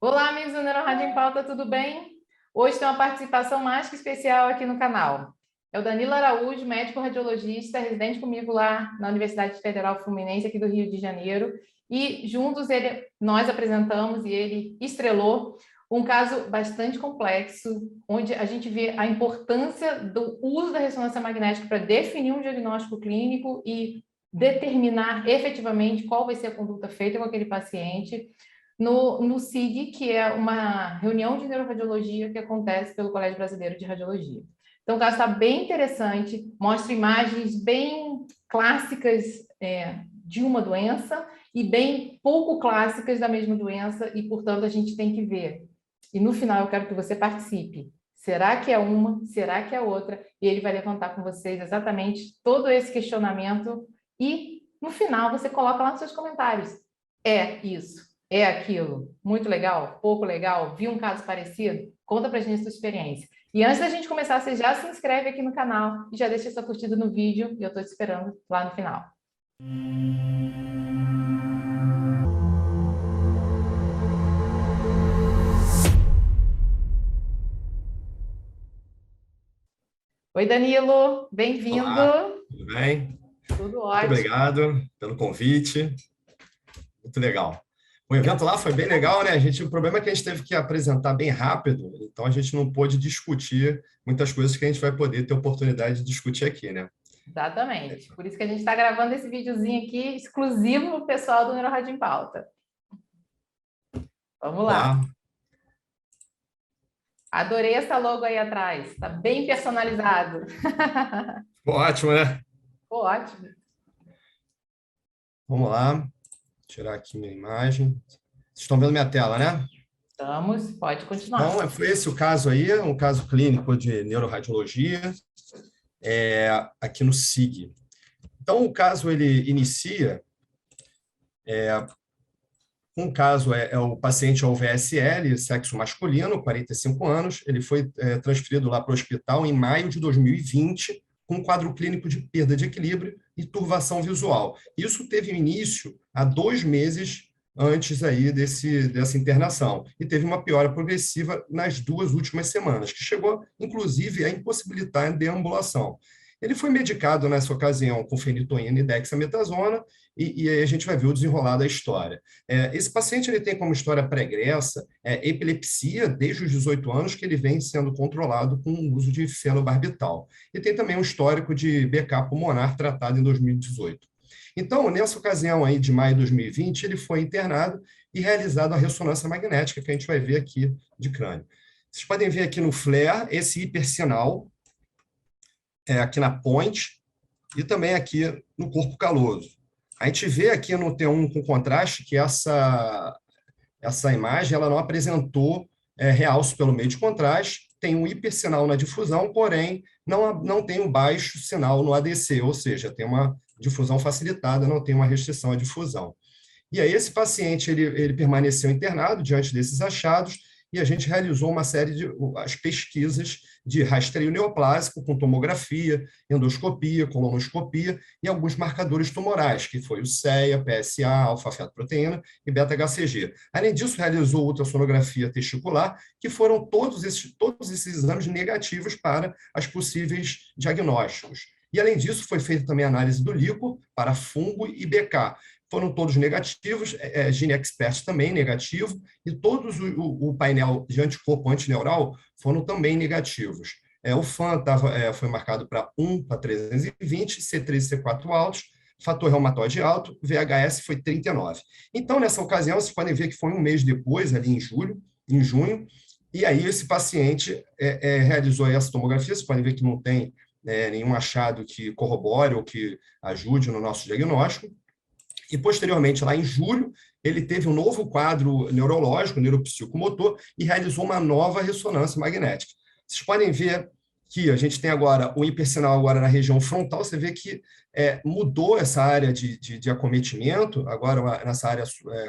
Olá, amigos do Neuro Rádio em Pauta, tudo bem? Hoje tem uma participação mais que especial aqui no canal. É o Danilo Araújo, médico radiologista, residente comigo lá na Universidade Federal Fluminense, aqui do Rio de Janeiro. E juntos nós apresentamos e ele estrelou um caso bastante complexo, onde a gente vê a importância do uso da ressonância magnética para definir um diagnóstico clínico e determinar efetivamente qual vai ser a conduta feita com aquele paciente no CIG, que é uma reunião de neuroradiologia que acontece pelo Colégio Brasileiro de Radiologia. Então, o caso está bem interessante, mostra imagens bem clássicas de uma doença e bem pouco clássicas da mesma doença, e, portanto, a gente tem que ver. E, no final, eu quero que você participe. Será que é uma? Será que é outra? E ele vai levantar com vocês exatamente todo esse questionamento e, no final, você coloca lá nos seus comentários. É isso. É aquilo? Muito legal? Pouco legal? Viu um caso parecido? Conta pra gente a sua experiência. E antes da gente começar, você já se inscreve aqui no canal e já deixa sua curtida no vídeo, e eu estou te esperando lá no final. Oi, Danilo, bem-vindo. Olá, tudo bem? Tudo Muito ótimo. obrigado pelo convite. Muito legal. O evento lá foi bem legal, né? O problema é que a gente teve que apresentar bem rápido, então a gente não pôde discutir muitas coisas que a gente vai poder ter oportunidade de discutir aqui, né? Exatamente. Por isso que a gente está gravando esse videozinho aqui, exclusivo para o pessoal do Neuro Rádio em Pauta. Vamos lá. Adorei essa logo aí atrás. Está bem personalizado. Ficou ótimo, né? Ficou ótimo. Vamos lá. Tirar aqui minha imagem. Vocês estão vendo minha tela, né? Estamos, pode continuar. Então, foi esse o caso aí, um caso clínico de neuroradiologia, aqui no SIG. Então, o caso ele inicia... Um caso o paciente é o VSL, sexo masculino, 45 anos. Ele foi transferido lá para o hospital em maio de 2020, com um quadro clínico de perda de equilíbrio e turvação visual. Isso teve início há 2 meses antes aí dessa internação, e teve uma piora progressiva nas 2 últimas semanas, que chegou, inclusive, a impossibilitar a deambulação. Ele foi medicado nessa ocasião com fenitoína e dexametasona, e aí a gente vai ver o desenrolar da história. Esse paciente ele tem como história pregressa epilepsia desde os 18 anos, que ele vem sendo controlado com o uso de fenobarbital. E tem também um histórico de BK pulmonar tratado em 2018. Então, nessa ocasião aí de maio de 2020, ele foi internado e realizado a ressonância magnética, que a gente vai ver aqui de crânio. Vocês podem ver aqui no FLAIR esse hipersinal, aqui na ponte, e também aqui no corpo caloso. A gente vê aqui no T1 com contraste que essa imagem ela não apresentou realce pelo meio de contraste, tem um hipersinal na difusão, porém não tem um baixo sinal no ADC, ou seja, tem uma difusão facilitada, não tem uma restrição à difusão. E aí esse paciente ele permaneceu internado diante desses achados, e a gente realizou uma série de as pesquisas de rastreio neoplásico com tomografia, endoscopia, colonoscopia e alguns marcadores tumorais, que foi o CEA, PSA, alfa-fetoproteína e beta-HCG. Além disso, realizou ultrassonografia testicular, que foram todos esses exames negativos para as possíveis diagnósticos. E, além disso, foi feita também análise do líquor para fungo e BK. Foram todos negativos, GeneXpert também negativo, e todos o painel de anticorpo antineural foram também negativos. O FAN foi marcado para 1/320, C3 e C4 altos, fator reumatoide alto, VHS foi 39. Então, nessa ocasião, vocês podem ver que foi um mês depois, ali em junho, e aí esse paciente realizou essa tomografia. Vocês podem ver que não tem nenhum achado que corrobore ou que ajude no nosso diagnóstico. E, posteriormente, lá em julho, ele teve um novo quadro neurológico, neuropsicomotor, e realizou uma nova ressonância magnética. Vocês podem ver que a gente tem agora o hipersinal agora na região frontal. Você vê que mudou essa área de acometimento, agora nessa área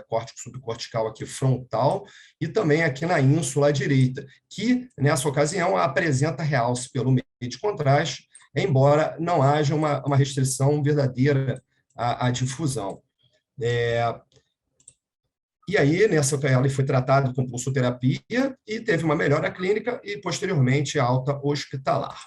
córtico subcortical aqui frontal, e também aqui na ínsula direita, que, nessa ocasião, apresenta realce pelo meio de contraste, embora não haja uma restrição verdadeira à difusão. E aí, nessa ocasião, ele foi tratado com pulsoterapia e teve uma melhora clínica e, posteriormente, alta hospitalar.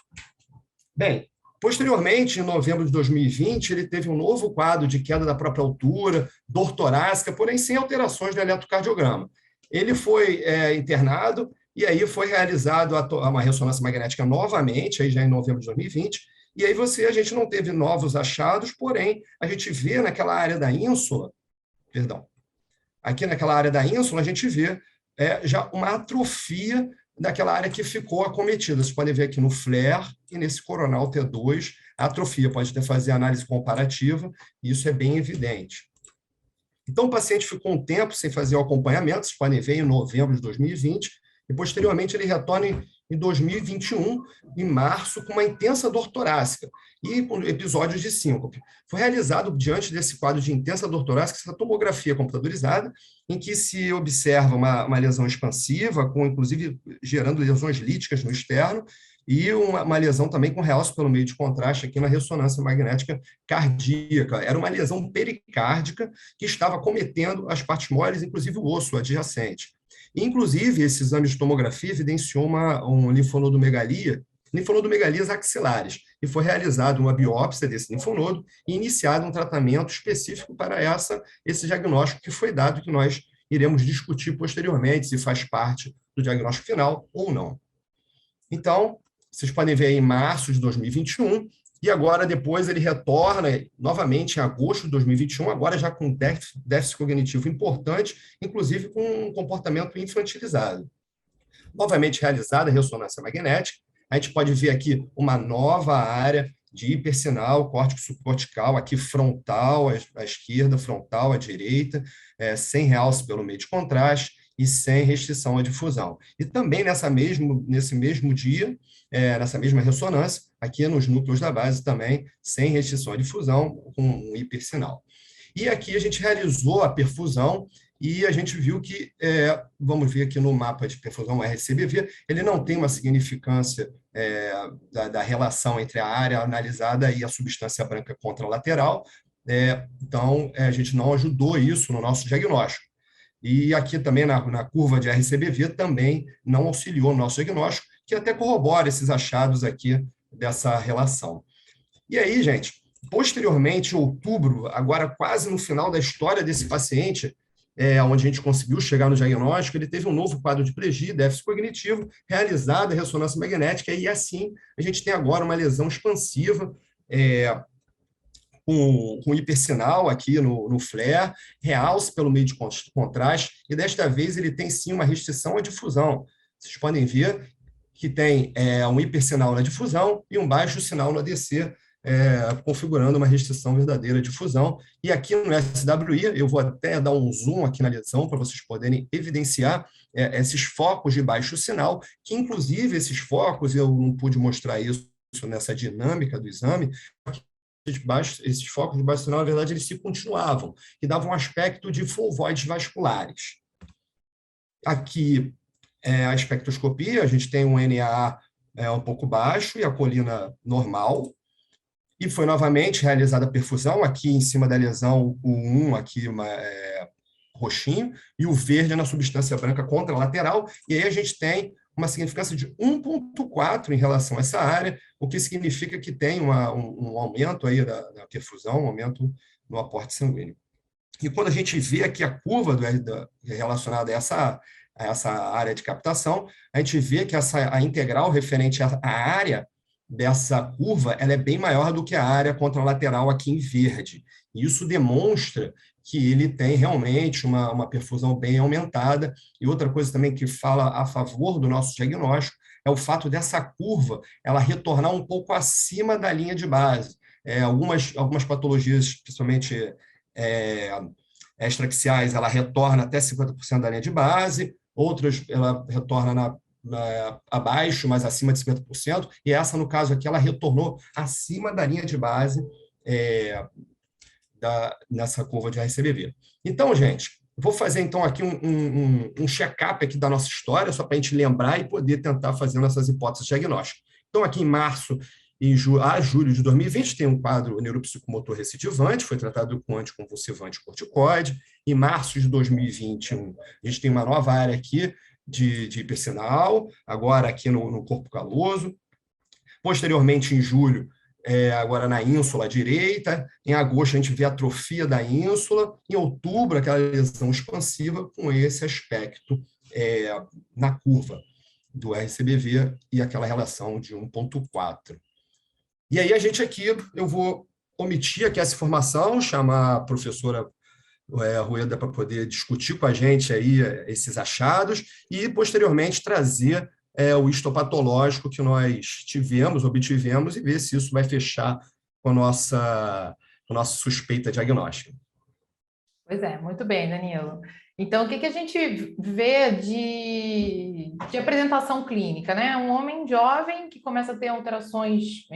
Bem, posteriormente, em novembro de 2020, ele teve um novo quadro de queda da própria altura, dor torácica, porém sem alterações no eletrocardiograma. Ele foi internado e aí foi realizado uma ressonância magnética novamente, aí já em novembro de 2020, e aí a gente não teve novos achados, porém, a gente vê naquela área da ínsula, perdão, aqui naquela área da ínsula, a gente vê já uma atrofia daquela área que ficou acometida. Vocês podem ver aqui no FLAIR e nesse coronal T2, a atrofia, pode até fazer análise comparativa, e isso é bem evidente. Então, o paciente ficou um tempo sem fazer o acompanhamento, vocês podem ver em novembro de 2020, e posteriormente ele retorna em 2021, em março, com uma intensa dor torácica e com episódios de síncope. Foi realizado, diante desse quadro de intensa dor torácica, essa tomografia computadorizada, em que se observa uma lesão expansiva, com inclusive gerando lesões líticas no externo, e uma lesão também com realce pelo meio de contraste aqui na ressonância magnética cardíaca. Era uma lesão pericárdica que estava cometendo as partes moles, inclusive o osso adjacente. Inclusive, esse exame de tomografia evidenciou um linfonodomegalia, linfonodomegalias axilares, e foi realizada uma biópsia desse linfonodo e iniciado um tratamento específico para esse diagnóstico que foi dado, que nós iremos discutir posteriormente, se faz parte do diagnóstico final ou não. Então, vocês podem ver aí em março de 2021, e agora depois ele retorna novamente em agosto de 2021, agora já com déficit cognitivo importante, inclusive com um comportamento infantilizado. Novamente realizada a ressonância magnética, a gente pode ver aqui uma nova área de hipersinal, córtex subcortical, aqui frontal à esquerda, frontal à direita, sem realce pelo meio de contraste e sem restrição à difusão. E também nesse mesmo dia, nessa mesma ressonância, aqui nos núcleos da base também, sem restrição à difusão, com um hipersinal. E aqui a gente realizou a perfusão e a gente viu que, vamos ver aqui no mapa de perfusão RCBV, ele não tem uma significância da relação entre a área analisada e a substância branca contralateral, então a gente não ajudou isso no nosso diagnóstico. E aqui também na curva de RCBV também não auxiliou no nosso diagnóstico, que até corrobora esses achados aqui dessa relação. E aí, gente, posteriormente, em outubro, agora quase no final da história desse paciente, onde a gente conseguiu chegar no diagnóstico, ele teve um novo quadro de plegia, déficit cognitivo, realizada a ressonância magnética, e assim a gente tem agora uma lesão expansiva, com hipersinal aqui no FLAIR, realce pelo meio de contraste, e desta vez ele tem sim uma restrição à difusão. Vocês podem ver que tem um hipersinal na difusão e um baixo sinal no ADC, configurando uma restrição verdadeira de difusão. E aqui no SWI, eu vou até dar um zoom aqui na lesão para vocês poderem evidenciar esses focos de baixo sinal, que inclusive esses focos, eu não pude mostrar isso nessa dinâmica do exame, esses focos de baixo sinal, na verdade, eles se continuavam, que davam um aspecto de fulvoides vasculares. Aqui, a espectroscopia, a gente tem um NA um pouco baixo e a colina normal, e foi novamente realizada a perfusão, aqui em cima da lesão, o 1 aqui roxinho, e o verde na substância branca contralateral, e aí a gente tem uma significância de 1,4 em relação a essa área, o que significa que tem um aumento aí da perfusão, um aumento no aporte sanguíneo. E quando a gente vê aqui a curva relacionada a essa área de captação, a gente vê que a integral referente à área dessa curva, ela é bem maior do que a área contralateral aqui em verde. E isso demonstra que ele tem realmente uma perfusão bem aumentada. E outra coisa também que fala a favor do nosso diagnóstico é o fato dessa curva ela retornar um pouco acima da linha de base. Algumas patologias, principalmente extraxiais, ela retorna até 50% da linha de base, outras ela retorna abaixo, mas acima de 50%, e essa, no caso aqui, ela retornou acima da linha de base nessa curva de RCBV. Então, gente, vou fazer então aqui um check-up aqui da nossa história, só para a gente lembrar e poder tentar fazer essas hipóteses diagnósticas. Então, aqui em março a julho de 2020, tem um quadro neuropsicomotor recidivante, foi tratado com anticonvulsivante corticoide. Em março de 2021, a gente tem uma nova área aqui de hipersinal, agora aqui no corpo caloso. Posteriormente, em julho, agora na ínsula direita. Em agosto, a gente vê a atrofia da ínsula. Em outubro, aquela lesão expansiva com esse aspecto na curva do RCBV e aquela relação de 1,4. E aí, a gente aqui, eu vou omitir aqui essa informação, chamar a professora Rueda para poder discutir com a gente aí esses achados e, posteriormente, trazer o histopatológico que nós obtivemos, e ver se isso vai fechar com a nossa suspeita diagnóstica. Pois é, muito bem, Danilo. Então, o que a gente vê de apresentação clínica, né? Um homem jovem que começa a ter alterações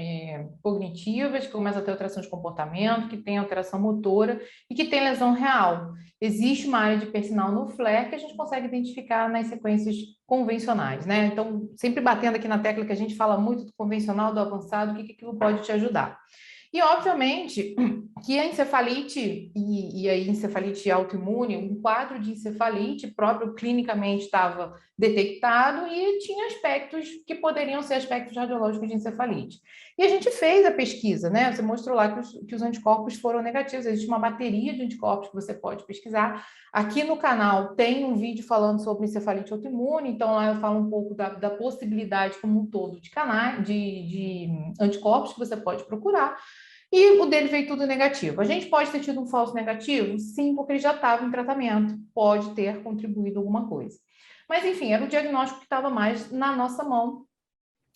cognitivas, que começa a ter alteração de comportamento, que tem alteração motora e que tem lesão real. Existe uma área de hipersinal no FLAIR que a gente consegue identificar nas sequências convencionais, né? Então, sempre batendo aqui na tecla que a gente fala muito do convencional, do avançado, o que aquilo pode te ajudar. E, obviamente, que a encefalite, e a encefalite autoimune, um quadro de encefalite próprio clinicamente estava detectado e tinha aspectos que poderiam ser aspectos radiológicos de encefalite. E a gente fez a pesquisa, né? Você mostrou lá que os anticorpos foram negativos, existe uma bateria de anticorpos que você pode pesquisar. Aqui no canal tem um vídeo falando sobre encefalite autoimune, então lá eu falo um pouco da possibilidade como um todo de anticorpos que você pode procurar. E o dele veio tudo negativo. A gente pode ter tido um falso negativo? Sim, porque ele já estava em tratamento. Pode ter contribuído alguma coisa. Mas, enfim, era o diagnóstico que estava mais na nossa mão.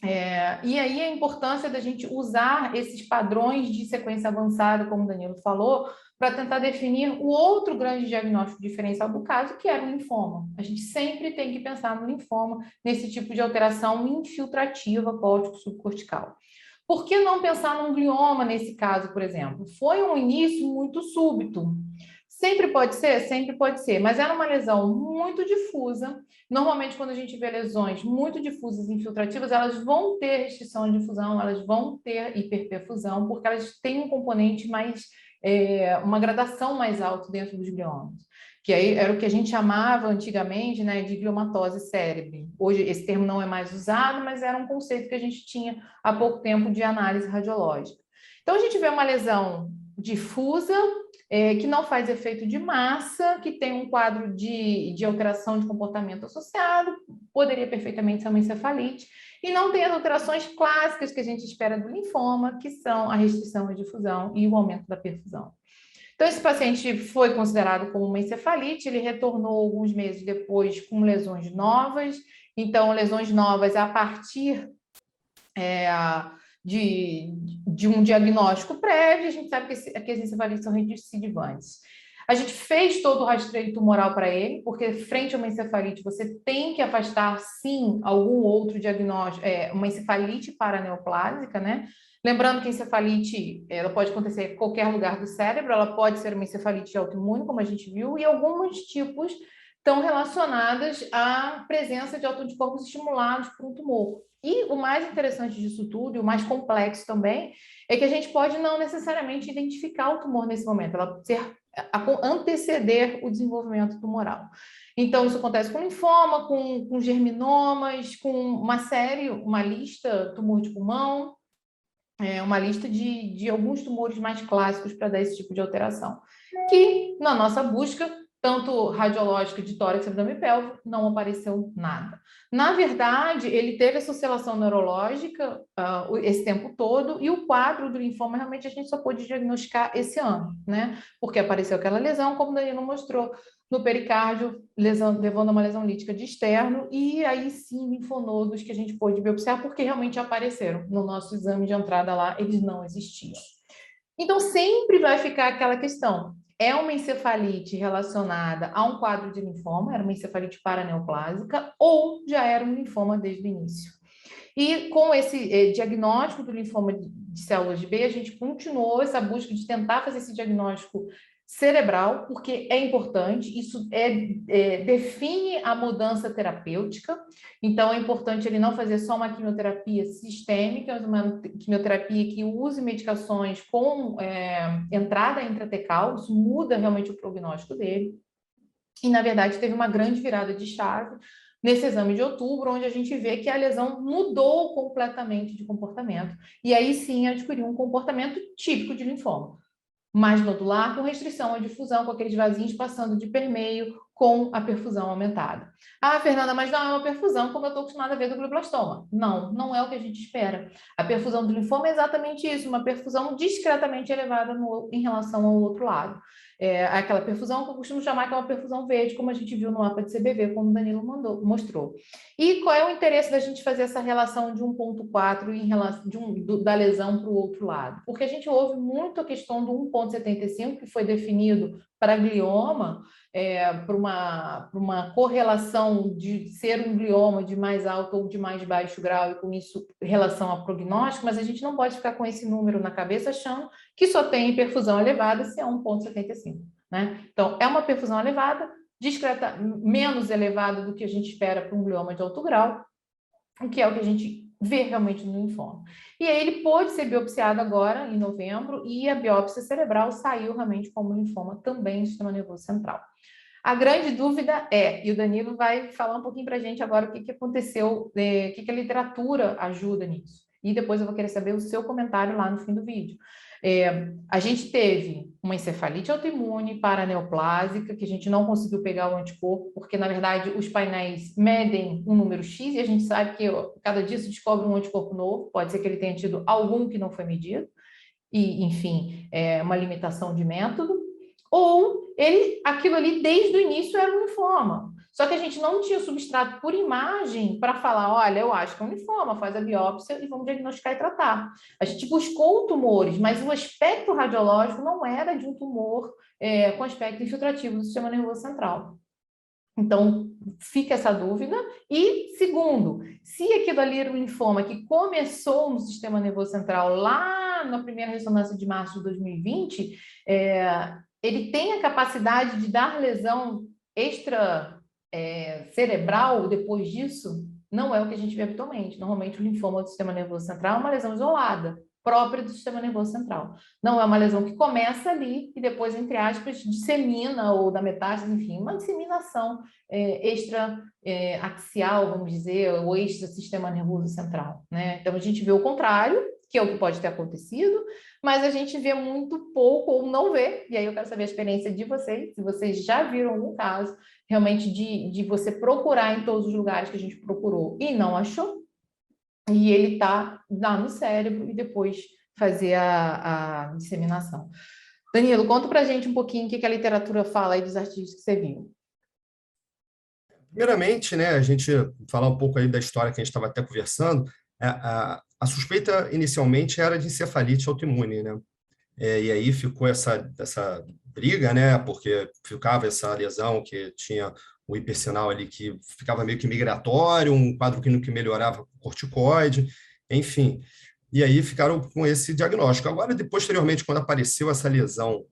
E aí a importância da gente usar esses padrões de sequência avançada, como o Danilo falou, para tentar definir o outro grande diagnóstico diferencial do caso, que era o linfoma. A gente sempre tem que pensar no linfoma, nesse tipo de alteração infiltrativa córtico-subcortical. Por que não pensar num glioma nesse caso, por exemplo? Foi um início muito súbito. Sempre pode ser? Sempre pode ser, mas era uma lesão muito difusa. Normalmente, quando a gente vê lesões muito difusas e infiltrativas, elas vão ter restrição de difusão, elas vão ter hiperperfusão, porque elas têm um componente mais, uma gradação mais alta dentro dos gliomas. Que aí era o que a gente chamava antigamente, né, de gliomatose cérebro. Hoje esse termo não é mais usado, mas era um conceito que a gente tinha há pouco tempo de análise radiológica. Então a gente vê uma lesão difusa, que não faz efeito de massa, que tem um quadro de alteração de comportamento associado, poderia perfeitamente ser uma encefalite, e não tem as alterações clássicas que a gente espera do linfoma, que são a restrição à difusão e o aumento da perfusão. Então, esse paciente foi considerado como uma encefalite, ele retornou alguns meses depois com lesões novas. Então, lesões novas a partir de um diagnóstico prévio, a gente sabe que as encefalites são recidivantes. A gente fez todo o rastreio tumoral para ele, porque frente a uma encefalite você tem que afastar, sim, algum outro diagnóstico, uma encefalite paraneoplásica, né? Lembrando que a encefalite, ela pode acontecer em qualquer lugar do cérebro, ela pode ser uma encefalite autoimune, como a gente viu, e alguns tipos estão relacionadas à presença de autoanticorpos estimulados por um tumor. E o mais interessante disso tudo, e o mais complexo também, é que a gente pode não necessariamente identificar o tumor nesse momento, ela anteceder o desenvolvimento tumoral. Então, isso acontece com linfoma, com germinomas, com uma lista, tumor de pulmão, uma lista de alguns tumores mais clássicos para dar esse tipo de alteração, que na nossa busca, tanto radiológica de tórax, abdômen e pélvico, não apareceu nada. Na verdade, ele teve essa oscilação neurológica esse tempo todo, e o quadro do linfoma realmente a gente só pôde diagnosticar esse ano, né? Porque apareceu aquela lesão, como o Danilo mostrou, no pericárdio, levando a uma lesão lítica de externo, e aí sim linfonodos que a gente pôde biopsiar, porque realmente apareceram. No nosso exame de entrada lá, eles não existiam. Então, sempre vai ficar aquela questão. É uma encefalite relacionada a um quadro de linfoma, era uma encefalite paraneoplásica, ou já era um linfoma desde o início. E com esse diagnóstico do linfoma de células B, a gente continuou essa busca de tentar fazer esse diagnóstico cerebral, porque é importante, isso define a mudança terapêutica, então é importante ele não fazer só uma quimioterapia sistêmica, uma quimioterapia que use medicações com entrada intratecal, isso muda realmente o prognóstico dele. E, na verdade, teve uma grande virada de chave nesse exame de outubro, onde a gente vê que a lesão mudou completamente de comportamento. E aí sim adquiriu um comportamento típico de linfoma, mais nodular, com restrição à difusão, com aqueles vasinhos passando de permeio, com a perfusão aumentada. Ah, Fernanda, mas não é uma perfusão como eu estou acostumada a ver do glioblastoma. Não, não é o que a gente espera. A perfusão do linfoma é exatamente isso, uma perfusão discretamente elevada em relação ao outro lado. É aquela perfusão que eu costumo chamar que é uma perfusão verde, como a gente viu no mapa de CBV, como o Danilo mostrou. E qual é o interesse da gente fazer essa relação de 1,4 em relação da lesão para o outro lado? Porque a gente ouve muito a questão do 1,75, que foi definido para glioma, por uma correlação de ser um glioma de mais alto ou de mais baixo grau, e com isso relação a prognóstico, mas a gente não pode ficar com esse número na cabeça achando que só tem perfusão elevada se é 1,75, né? Então, é uma perfusão elevada, discreta, menos elevada do que a gente espera para um glioma de alto grau, o que é o que a gente vê realmente no linfoma. E aí ele pôde ser biopsiado agora, em novembro, e a biópsia cerebral saiu realmente como linfoma também do sistema nervoso central. A grande dúvida e o Danilo vai falar um pouquinho para a gente agora o que aconteceu, o que a literatura ajuda nisso. E depois eu vou querer saber o seu comentário lá no fim do vídeo. A gente teve uma encefalite autoimune paraneoplásica, que a gente não conseguiu pegar o anticorpo, porque, na verdade, os painéis medem um número X, e a gente sabe que cada dia se descobre um anticorpo novo, pode ser que ele tenha tido algum que não foi medido, e, enfim, uma limitação de método, ou aquilo ali, desde o início, era um linfoma. Só que a gente não tinha substrato por imagem para falar, olha, eu acho que é um linfoma, faz a biópsia e vamos diagnosticar e tratar. A gente buscou tumores, mas o aspecto radiológico não era de um tumor com aspecto infiltrativo do sistema nervoso central. Então, fica essa dúvida. E, segundo, se aquilo ali era um linfoma que começou no sistema nervoso central lá na primeira ressonância de março de 2020, ele tem a capacidade de dar lesão extra cerebral depois disso? Não é o que a gente vê habitualmente. Normalmente, o linfoma do sistema nervoso central é uma lesão isolada, própria do sistema nervoso central. Não é uma lesão que começa ali e depois, entre aspas, dissemina, ou da metástase, enfim, uma disseminação extra-axial, vamos dizer, ou extra-sistema nervoso central, né? Então, a gente vê o contrário, que é o que pode ter acontecido, mas a gente vê muito pouco ou não vê, e aí eu quero saber a experiência de vocês, se vocês já viram algum caso, realmente de você procurar em todos os lugares que a gente procurou e não achou, e ele está lá no cérebro e depois fazer a disseminação. Danilo, conta para a gente um pouquinho o que a literatura fala aí dos artigos que você viu. Primeiramente, né, a gente falar um pouco aí da história que a gente estava até conversando. A suspeita inicialmente era de encefalite autoimune, né? E aí ficou essa briga, né? Porque ficava essa lesão que tinha o hipersinal ali que ficava meio que migratório, um quadro clínico que melhorava com corticoide, enfim. E aí ficaram com esse diagnóstico. Agora, posteriormente, quando apareceu essa lesão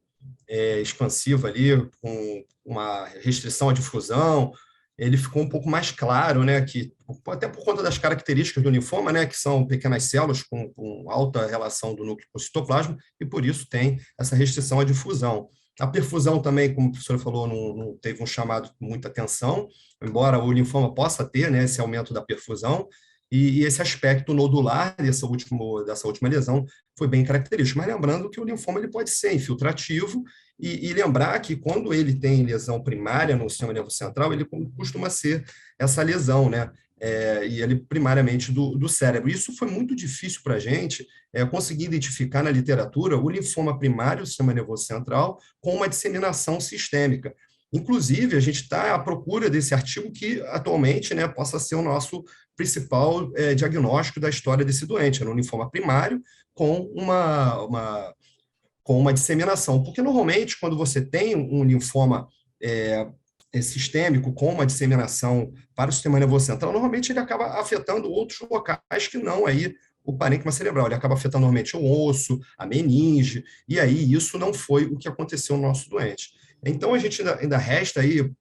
expansiva ali, com uma restrição à difusão, ele ficou um pouco mais claro, né, que até por conta das características do linfoma, né, que são pequenas células com alta relação do núcleo com o citoplasma, e por isso tem essa restrição à difusão. A perfusão também, como a professora falou, não teve um chamado com muita atenção, embora o linfoma possa ter, né, esse aumento da perfusão, e esse aspecto nodular dessa última lesão foi bem característico. Mas lembrando que o linfoma ele pode ser infiltrativo, e lembrar que quando ele tem lesão primária no sistema nervoso central, ele costuma ser essa lesão, né? E ele primariamente do cérebro. Isso foi muito difícil para a gente conseguir identificar na literatura o linfoma primário do sistema nervoso central com uma disseminação sistêmica. Inclusive, a gente está à procura desse artigo que, atualmente, né, possa ser o nosso principal diagnóstico da história desse doente, no linfoma primário com uma disseminação. Porque, normalmente, quando você tem um linfoma sistêmico com uma disseminação para o sistema nervoso central, normalmente ele acaba afetando outros locais que não aí o parênquima cerebral. Ele acaba afetando normalmente o osso, a meninge, e aí isso não foi o que aconteceu no nosso doente. Então, a gente ainda resta aí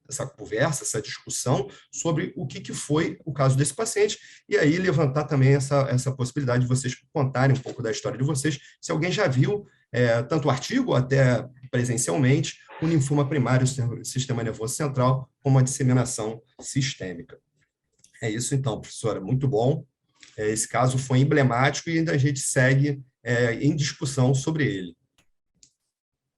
essa conversa, essa discussão sobre o que foi o caso desse paciente, e aí levantar também essa possibilidade de vocês contarem um pouco da história de vocês, se alguém já viu, tanto o artigo, até presencialmente, o linfoma primário do sistema nervoso central, como a disseminação sistêmica. É isso então, professora, muito bom. Esse caso foi emblemático e ainda a gente segue em discussão sobre ele.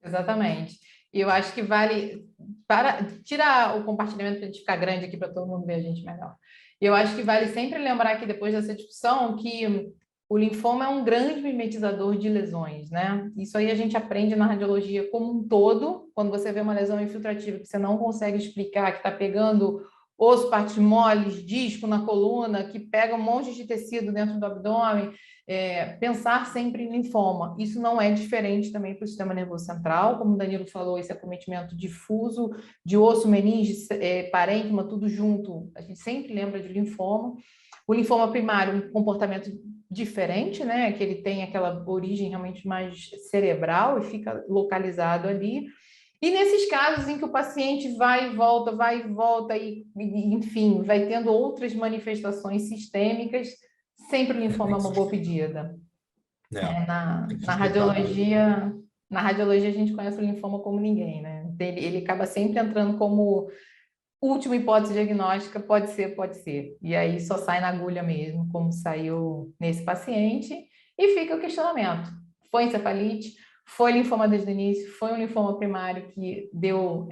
Exatamente. E eu acho que vale para tirar o compartilhamento para a gente ficar grande aqui para todo mundo ver a gente melhor. E eu acho que vale sempre lembrar que depois dessa discussão que o linfoma é um grande mimetizador de lesões, né? Isso aí a gente aprende na radiologia como um todo. Quando você vê uma lesão infiltrativa que você não consegue explicar, que está pegando osso, partes moles, disco na coluna, que pega um monte de tecido dentro do abdômen, pensar sempre em linfoma. Isso não é diferente também para o sistema nervoso central, como o Danilo falou, esse acometimento difuso de osso, meninge, parênquima, tudo junto. A gente sempre lembra de linfoma. O linfoma primário, um comportamento diferente, né? Que ele tem aquela origem realmente mais cerebral e fica localizado ali. E nesses casos em que o paciente vai e volta, enfim, vai tendo outras manifestações sistêmicas, sempre o linfoma é uma boa pedida. Na radiologia, a gente conhece o linfoma como ninguém, né? Ele acaba sempre entrando como última hipótese diagnóstica, pode ser, pode ser. E aí só sai na agulha mesmo, como saiu nesse paciente, e fica o questionamento. Foi encefalite? Foi linfoma desde o início? Foi um linfoma primário que deu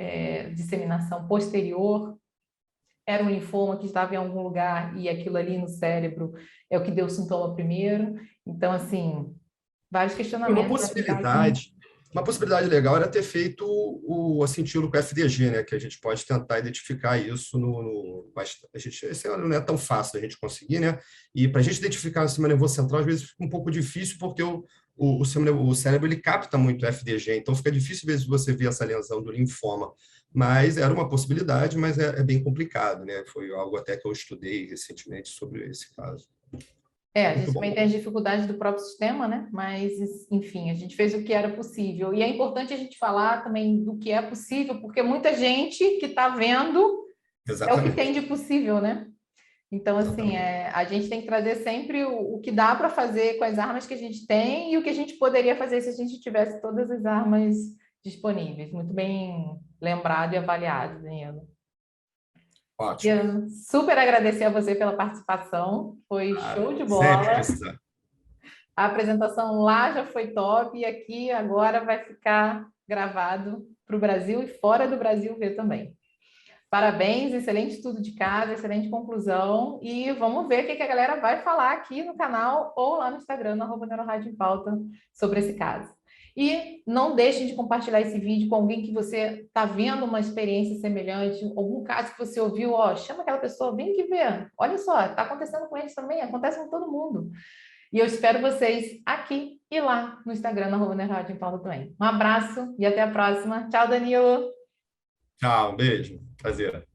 disseminação posterior? Era um linfoma que estava em algum lugar e aquilo ali no cérebro é o que deu o sintoma primeiro? Então, assim, vários questionamentos. Uma possibilidade legal era ter feito o assintílo com o FDG, né? Que a gente pode tentar identificar isso esse não é tão fácil a gente conseguir, né? E para a gente identificar o sistema nervoso central, às vezes fica um pouco difícil, porque o cérebro ele capta muito o FDG, então fica difícil, às vezes, você ver essa lesão do linfoma. Mas era uma possibilidade, mas é bem complicado, né? Foi algo até que eu estudei recentemente sobre esse caso. A gente também tem as dificuldades do próprio sistema, né? Mas, enfim, a gente fez o que era possível. E é importante a gente falar também do que é possível, porque muita gente que está vendo é o que tem de possível, né? Então, assim, a gente tem que trazer sempre o que dá para fazer com as armas que a gente tem e o que a gente poderia fazer se a gente tivesse todas as armas disponíveis. Muito bem lembrado e avaliado, Danilo. Ótimo. Queria super agradecer a você pela participação, foi show de bola. A apresentação lá já foi top e aqui agora vai ficar gravado para o Brasil e fora do Brasil ver também. Parabéns, excelente estudo de casa, excelente conclusão e vamos ver o que a galera vai falar aqui no canal ou lá no Instagram, no @NeuroRádio em Pauta, sobre esse caso. E não deixem de compartilhar esse vídeo com alguém que você está vendo uma experiência semelhante, algum caso que você ouviu, chama aquela pessoa, vem aqui ver. Olha só, está acontecendo com eles também, acontece com todo mundo. E eu espero vocês aqui e lá no Instagram, na @NeuroRádio em Pauta também. Um abraço e até a próxima. Tchau, Danilo. Tchau, um beijo. Prazer.